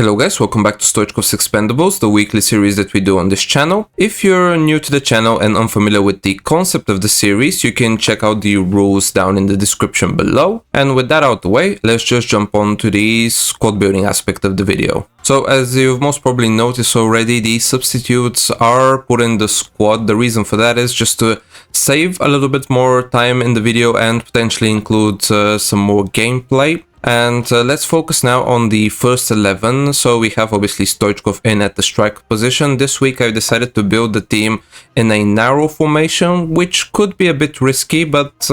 Hello guys, welcome back to Stoichkov's Expendables, the weekly series that we do on this channel. If you're new to the channel and unfamiliar with the concept of the series, you can check out the rules down in the description below. And with that out the way, let's just jump on to the squad building aspect of the video. So as you've most probably noticed already, the substitutes are put in the squad. The reason for that is just to save a little bit more time in the video and potentially include some more gameplay. And let's focus now on the first 11. So we have obviously Stoichkov in at the striker position. This week I decided to build the team in a narrow formation, which could be a bit risky, but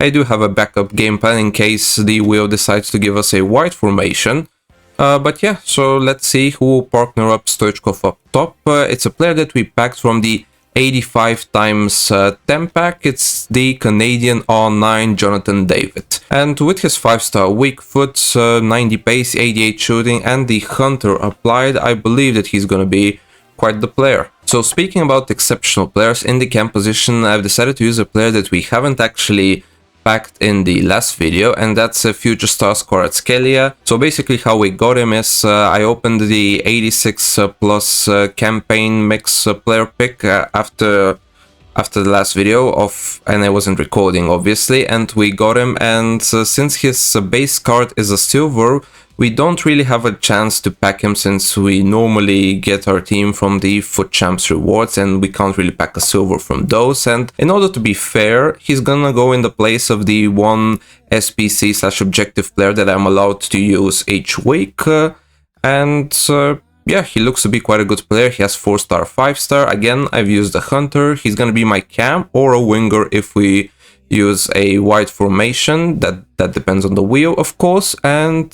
I do have a backup game plan in case the wheel decides to give us a wide formation. But yeah, so let's see who will partner up Stoichkov up top. It's a player that we packed from the 85 times 10 pack. It's the Canadian R9 Jonathan David. And with his 5-star weak foot, 90 pace, 88 shooting and the Hunter applied, I believe that he's gonna be quite the player. So speaking about exceptional players in the cam position, I've decided to use a player that we haven't actually packed in the last video, and that's a future star Stoichkov. So basically how we got him is I opened the 86 plus campaign mix player pick after the last video and I wasn't recording obviously, and we got him. And since his base card is a silver, we don't really have a chance to pack him since we normally get our team from the FUT Champs rewards and we can't really pack a silver from those. And in order to be fair, he's gonna go in the place of the one SPC/objective player that I'm allowed to use each week. Yeah, he looks to be quite a good player. He has 4-star, 5-star. Again, I've used the Hunter. He's gonna be my cam or a winger if we use a wide formation. That depends on the wheel, of course. And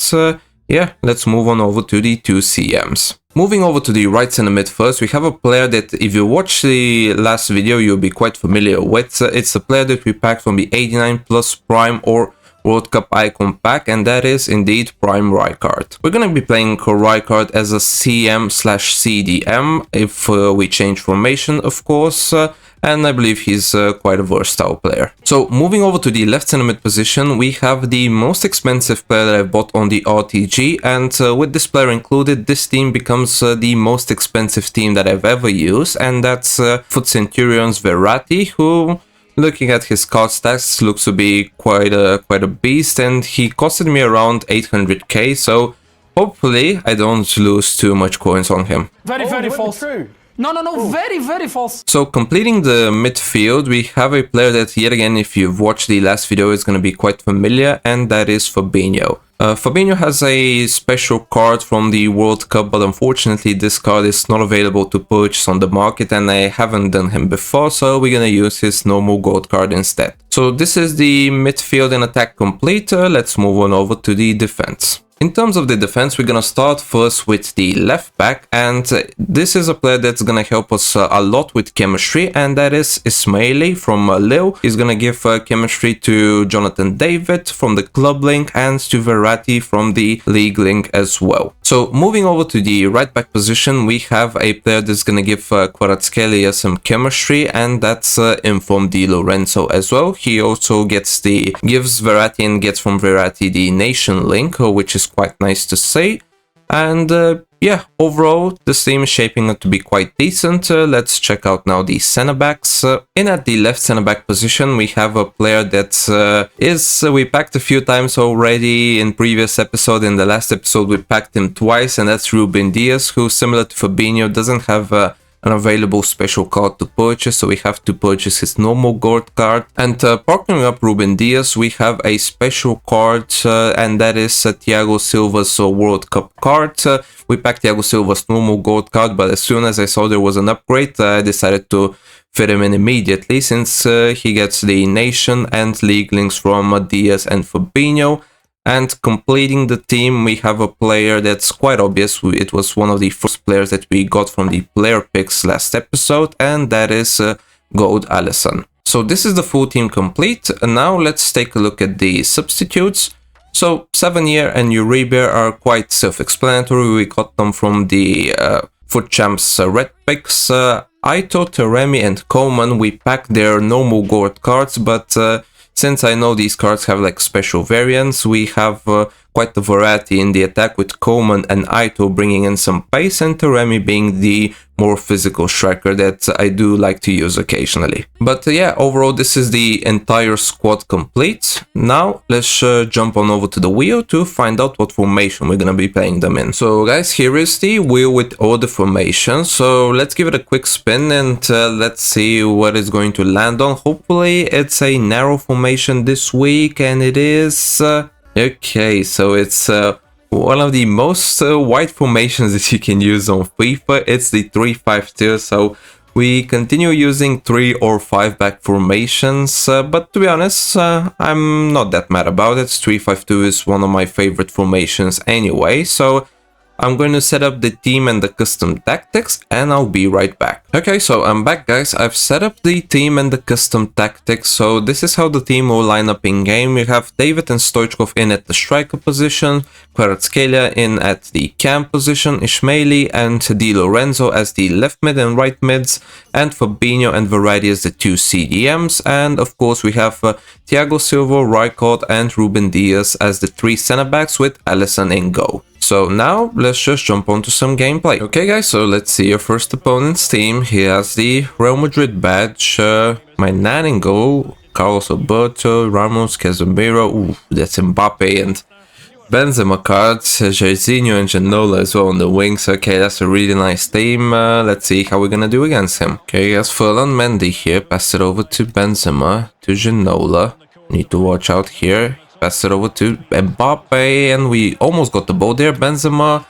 yeah, let's move on over to the two CMs. Moving over to the right center mid first, we have a player that if you watch the last video, you'll be quite familiar with. It's a player that we packed from the 89 plus Prime or World Cup Icon pack, and that is indeed Prime Rijkaard. We're going to be playing Rijkaard as a CM/CDM if we change formation, of course. And I believe he's quite a versatile player. So moving over to the left center mid position, we have the most expensive player that I bought on the RTG, and with this player included, this team becomes the most expensive team that I've ever used, and that's FUT Centurion's Verratti, who, looking at his card stats, looks to be quite a beast, and he costed me around 800k, so hopefully I don't lose too much coins on him. Very false. True. No, very false. So completing the midfield, we have a player that, yet again, if you've watched the last video, is going to be quite familiar, and that is Fabinho. Fabinho has a special card from the World Cup, but unfortunately this card is not available to purchase on the market, and I haven't done him before, so we're going to use his normal gold card instead. So this is the midfield and attack complete. Let's move on over to the defense. In terms of the defense, we're gonna start first with the left back, and this is a player that's gonna help us a lot with chemistry, and that is Ismaili from Lille. He's gonna give chemistry to Jonathan David from the club link and to Verratti from the league link as well. So moving over to the right back position, we have a player that's gonna give Stoichkov some chemistry, and that's Inform Di Lorenzo as well. He also gives Verratti and gets from Verratti the nation link, which is quite nice to say. And yeah, overall this team is shaping up to be quite decent. Let's check out now the center backs. In at the left center back position, we have a player that we packed a few times already in previous episode. In the last episode we packed him twice, and that's Ruben Diaz, who, similar to Fabinho, doesn't have an available special card to purchase, so we have to purchase his normal gold card. And partnering up Ruben Diaz, we have a special card, and that is Thiago Silva's World Cup card. We packed Thiago Silva's normal gold card, but as soon as I saw there was an upgrade, I decided to fit him in immediately, since he gets the nation and league links from Diaz and Fabinho. And completing the team, we have a player that's quite obvious. It was one of the first players that we got from the player picks last episode, and that is Gold Alisson. So this is the full team complete. And now let's take a look at the substitutes. So 7-year and Uribe are quite self-explanatory. We got them from the FUT Champs red picks. Aito, Taremi and Coleman, we packed their normal gold cards, but since I know these cards have like special variants, we have quite a variety in the attack, with Coleman and Aito bringing in some pace and Taremi being the more physical striker that I do like to use occasionally. But yeah, overall this is the entire squad complete. Now let's jump on over to the wheel to find out what formation we're gonna be playing them in. So guys, here is the wheel with all the formations. So let's give it a quick spin and let's see what it's going to land on. Hopefully it's a narrow formation this week, and it is... okay, so it's one of the most wide formations that you can use on FIFA. It's the 3-5-2, so we continue using 3 or 5 back formations, but to be honest, I'm not that mad about it. 3-5-2 is one of my favorite formations anyway, so I'm going to set up the team and the custom tactics, and I'll be right back. Okay, so I'm back, guys. I've set up the team and the custom tactics. So this is how the team will line up in game. We have David and Stoichkov in at the striker position, Kvaratskhelia in at the cam position, Ismaili and Di Lorenzo as the left mid and right mids, and Fabinho and Variety as the 2 CDMs. And of course we have Thiago Silva, Rijkaard and Ruben Diaz as the 3 center backs, with Alisson in goal. So now let's just jump onto some gameplay. Okay guys, so let's see your first opponent's team. He has the Real Madrid badge, my nan in goal, Carlos Alberto, Ramos, Casemiro, ooh, that's Mbappe, and Benzema cards, Jairzinho and Janola as well on the wings. Okay, that's a really nice team. Let's see how we're gonna do against him. Okay, he has Ferland Mendy here, pass it over to Benzema, to Janola. Need to watch out here. Pass it over to Mbappe, and we almost got the ball there. Benzema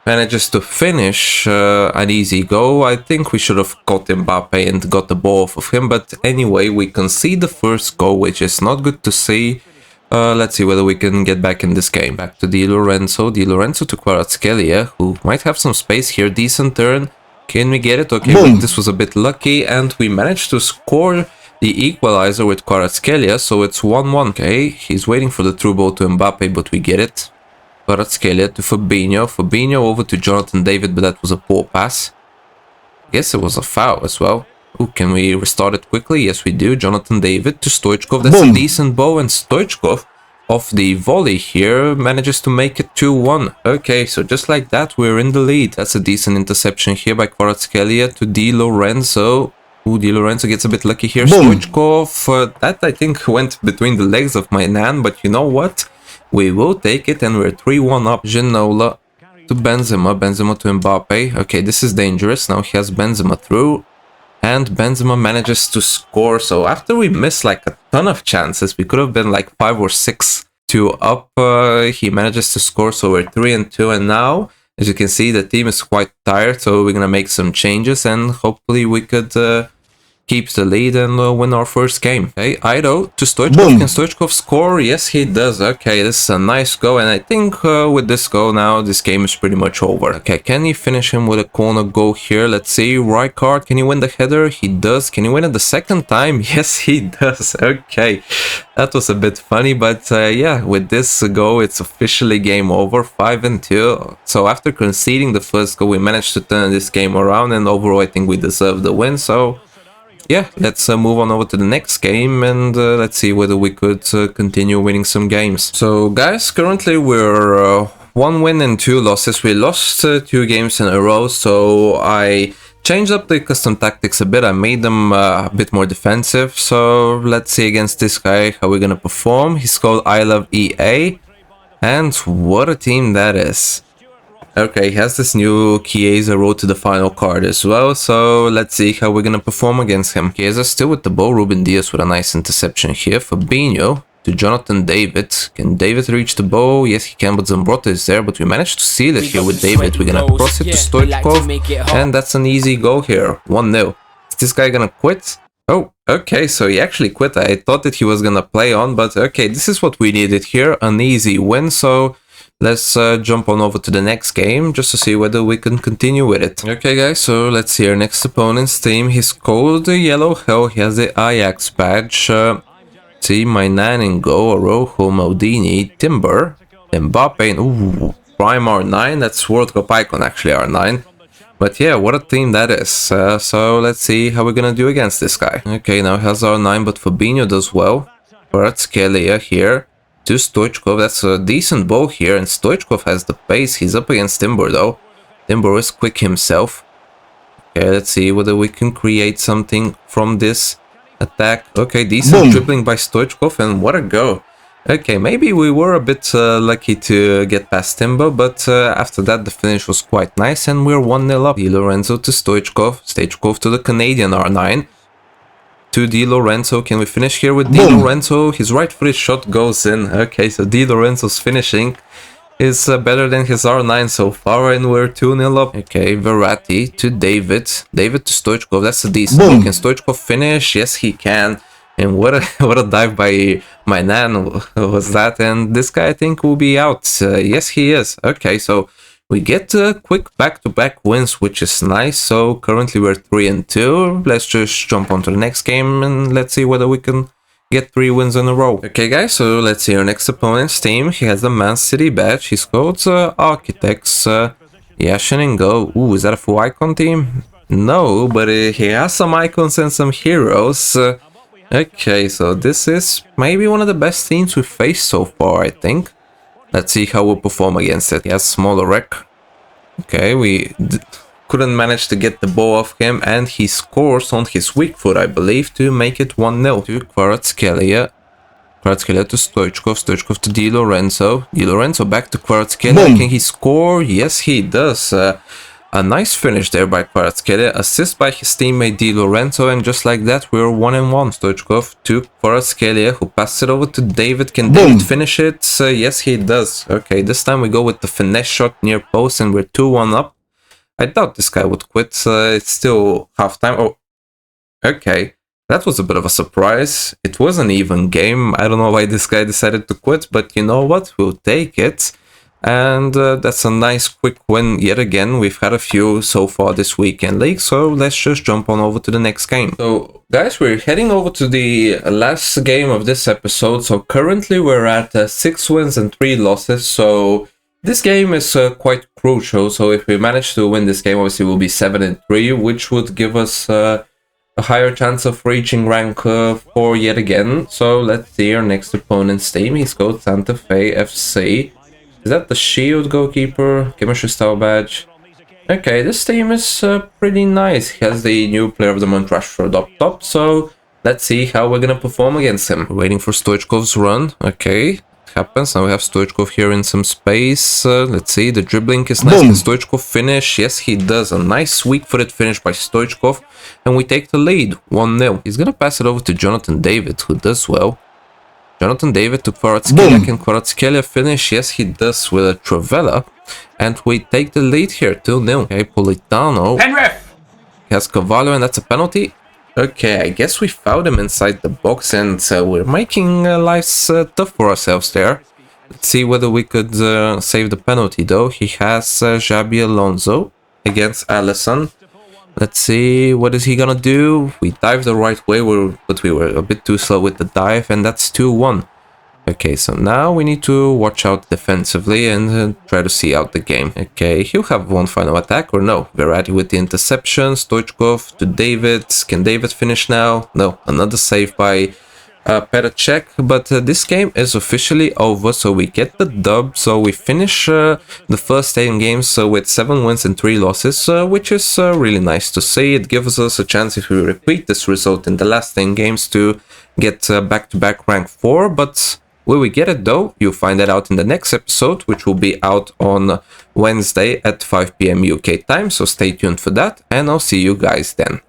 manages to finish an easy goal. I think we should have caught Mbappe and got the ball off of him, but anyway, we concede the first goal, which is not good to see. Let's see whether we can get back in this game. Back to Di Lorenzo to Kvaratskhelia, who might have some space here. Decent turn. Can we get it? Okay, well, this was a bit lucky, and we managed to score the equalizer with Kvaratskhelia, so it's 1-1. Okay, he's waiting for the through ball to Mbappe, but we get it. Kvaratskhelia to Fabinho. Fabinho over to Jonathan David, but that was a poor pass. I guess it was a foul as well. Ooh, can we restart it quickly? Yes, we do. Jonathan David to Stoichkov. That's a decent ball, and Stoichkov, off the volley here, manages to make it 2-1. Okay, so just like that, we're in the lead. That's a decent interception here by Kvaratskhelia to Di Lorenzo. Ooh, Di Lorenzo gets a bit lucky here. Stoichkov, that I think went between the legs of my nan, but you know what? We will take it, and we're 3-1 up. Janola to Benzema, Benzema to Mbappe. Okay, this is dangerous. Now he has Benzema through, and Benzema manages to score. So after we missed like a ton of chances, we could have been like 5 or 6-2 up. He manages to score, so we're 3-2, and now, as you can see, the team is quite tired, so we're gonna make some changes, and hopefully we could keep the lead and win our first game. Okay, Aito to Stoichkov. Can Stoichkov score? Yes, he does. Okay, this is a nice goal, and I think with this goal now, this game is pretty much over. Okay, can he finish him with a corner goal here? Let's see. Rijkaard, can he win the header? He does. Can he win it the second time? Yes, he does. Okay, that was a bit funny, but yeah, with this goal, it's officially game over, 5-2. So after conceding the first goal, we managed to turn this game around, and overall, I think we deserve the win. So yeah, let's move on over to the next game, and let's see whether we could continue winning some games. So guys, currently we're 1 win and 2 losses. We lost 2 games in a row, so I changed up the custom tactics a bit. I made them a bit more defensive. So let's see against this guy how we're gonna perform. He's called I Love EA, and what a team that is. Okay, he has this new Chiesa Road to the Final card as well, so let's see how we're gonna perform against him. Chiesa still with the ball, Ruben Diaz with a nice interception here. Fabinho to Jonathan David. Can David reach the ball? Yes, he can, but Zambrotta is there, but we managed to seal it here with David. We're gonna cross it to Stoichkov, and that's an easy goal here, 1-0. Is this guy gonna quit? Oh, okay, so he actually quit. I thought that he was gonna play on, but okay, this is what we needed here, an easy win, so let's jump on over to the next game just to see whether we can continue with it. Okay guys, so let's see our next opponent's team. He's called the Yellow Hell. He has the Ajax badge. See, my nan in goal, Rojo, Maldini, Timber, Mbappe, ooh, Prime R9. That's World Cup icon actually, R9. But yeah, what a team that is. So let's see how we're gonna do against this guy. Okay, now he has R9, but Fabinho does well. Kvaratskhelia here. to Stoichkov. That's a decent ball here, and Stoichkov has the pace. He's up against Timber though. Timber is quick himself. Okay, let's see whether we can create something from this attack. Okay, decent dribbling by Stoichkov, and what a go. Okay, maybe we were a bit lucky to get past Timber, but after that the finish was quite nice, and we're 1-0 up. Di Lorenzo to Stoichkov. Stoichkov to the Canadian R9. To Di Lorenzo. Can we finish here with Di Lorenzo? His right-footed shot goes in. Okay, so Di Lorenzo's finishing is better than his R9 so far, and we're 2-0 up. Okay, Verratti to David. David to Stoichkov. That's a decent one. Can Stoichkov finish? Yes, he can. And what a dive by my Nan was that. And this guy, I think, will be out. Yes, he is. Okay, so we get quick back-to-back wins, which is nice. So currently we're 3-2. Let's just jump on to the next game and let's see whether we can get 3 wins in a row. Okay, guys, so let's see our next opponent's team. He has the Man City badge. He's called Architects. Yashin and Go. Ooh, is that a full icon team? No, but he has some icons and some heroes. Okay, so this is maybe one of the best teams we've faced so far, I think. Let's see how we'll perform against it. He has smaller wreck. Okay, we couldn't manage to get the ball off him, and he scores on his weak foot, I believe, to make it 1-0 to Kvaratskhelia. Kvaratskhelia to Stoichkov. Stoichkov to Di Lorenzo. Di Lorenzo back to Kvaratskhelia. Can he score? Yes, he does. A nice finish there by Kvaratskhelia, assist by his teammate Di Lorenzo, and just like that we're 1-1. Stoichkov to Kvaratskhelia, who passes it over to David. Can David finish it? Yes, he does. Okay, this time we go with the finesse shot near post, and we're 2-1 up. I doubt this guy would quit. It's still half-time. Oh, okay. That was a bit of a surprise. It was an even game. I don't know why this guy decided to quit, but you know what? We'll take it. And that's a nice quick win yet again. We've had a few so far this weekend league, so let's just jump on over to the next game. So guys, we're heading over to the last game of this episode. So currently we're at 6 wins and 3 losses, so this game is quite crucial. So if we manage to win this game, obviously we'll be 7-3, which would give us a higher chance of reaching rank 4 yet again. So let's see our next opponent's team. He's called Santa Fe FC. Is that the Shield goalkeeper? Chemistry style badge. Okay, this team is pretty nice. He has the new player of the month Rashford up top, so let's see how we're gonna perform against him. We're waiting for Stoichkov's run. Okay, it happens. Now we have Stoichkov here in some space. Let's see, the dribbling is nice. Can Stoichkov finish? Yes, he does. A nice weak-footed finish by Stoichkov, and we take the lead, 1-0. He's gonna pass it over to Jonathan David, who does well. Jonathan David to Kvaratskhelia. Can Kvaratskhelia finish? Yes, he does with a Travella. And we take the lead here, 2-0. Okay, Politano. Penrith! He has Cavallo, and that's a penalty. Okay, I guess we fouled him inside the box, and we're making lives tough for ourselves there. Let's see whether we could save the penalty, though. He has Xabi Alonso against Alisson. Let's see, what is he gonna do? We dived the right way, but we were a bit too slow with the dive, and that's 2-1. Okay, so now we need to watch out defensively and try to see out the game. Okay, he'll have one final attack, or no? Verratti with the interception. Stoichkov to David. Can David finish now? No, another save by Peracek, but this game is officially over, so we get the dub. So we finish the first 10 games with 7 wins and 3 losses, which is really nice to see. It gives us a chance, if we repeat this result in the last 10 games, to get back-to-back rank 4, but will we get it though? You'll find that out in the next episode, which will be out on Wednesday at 5 PM UK time, so stay tuned for that, and I'll see you guys then.